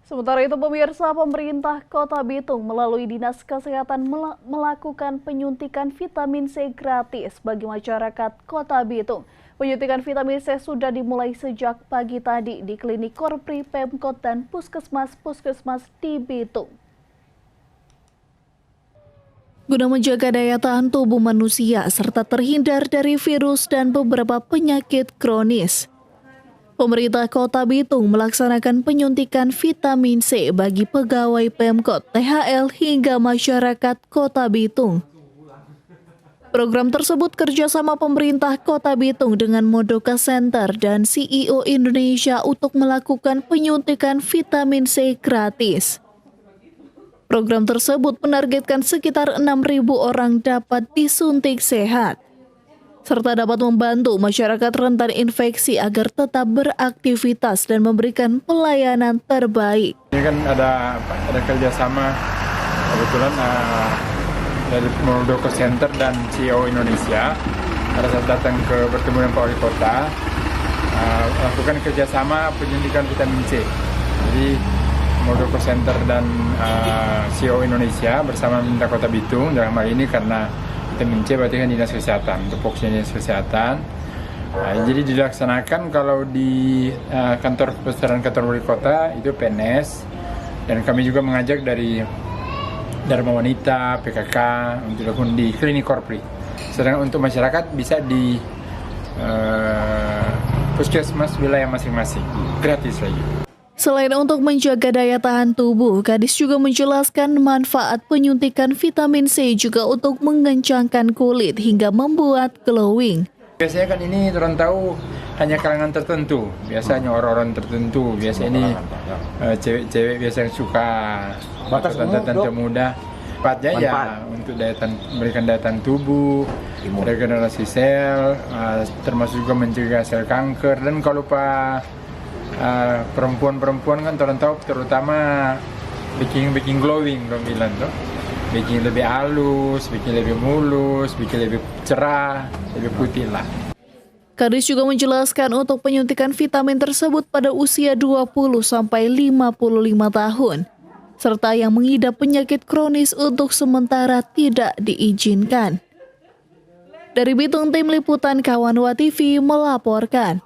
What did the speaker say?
Sementara itu pemirsa, pemerintah Kota Bitung melalui Dinas Kesehatan melakukan penyuntikan vitamin C gratis bagi masyarakat Kota Bitung. Penyuntikan vitamin C sudah dimulai sejak pagi tadi di klinik Korpri, Pemkot dan puskesmas di Bitung. Guna menjaga daya tahan tubuh manusia serta terhindar dari virus dan beberapa penyakit kronis, pemerintah Kota Bitung melaksanakan penyuntikan vitamin C bagi pegawai Pemkot, THL hingga masyarakat Kota Bitung. Program tersebut kerjasama pemerintah Kota Bitung dengan Modoka Center dan CEO Indonesia untuk melakukan penyuntikan vitamin C gratis. Program tersebut menargetkan sekitar 6.000 orang dapat disuntik sehat, serta dapat membantu masyarakat rentan infeksi agar tetap beraktivitas dan memberikan pelayanan terbaik. Ini kan ada kerjasama kebetulan dari Moldoko Center dan CEO Indonesia. Pada saat datang ke bertemu dengan Pak Wali Kota, lakukan kerjasama penyuntikan vitamin C. Jadi Moldoko Center dan CEO Indonesia bersama pemerintah Kota Bitung dalam hal ini karena vitamin C berarti kan Dinas Kesehatan, tupoksinya Dinas Kesehatan. Jadi dilaksanakan kalau di kantor besaran kantor wali kota itu PNS, dan kami juga mengajak dari Dharma Wanita, PKK untuk dilakukan di klinik Korpri. Sedangkan untuk masyarakat bisa di puskesmas wilayah masing-masing, gratis lagi. Selain untuk menjaga daya tahan tubuh, Kadis juga menjelaskan manfaat penyuntikan vitamin C juga untuk mengencangkan kulit hingga membuat glowing. Biasanya kan ini orang tahu hanya kalangan tertentu, biasanya orang-orang tertentu, biasanya ini cewek-cewek biasa yang suka tante-tante muda. Tempatnya ya untuk memberikan daya tahan tubuh, regenerasi sel, termasuk juga mencegah sel kanker. Dan kalau perempuan-perempuan kan orang tahu terutama bikin glowing dong bilang tuh, bikin lebih halus, bikin lebih mulus, bikin lebih cerah, lebih putih lah. Kadis juga menjelaskan untuk penyuntikan vitamin tersebut pada usia 20 sampai 55 tahun, serta yang mengidap penyakit kronis untuk sementara tidak diizinkan. Dari Bitung, tim liputan Kawanwa TV melaporkan.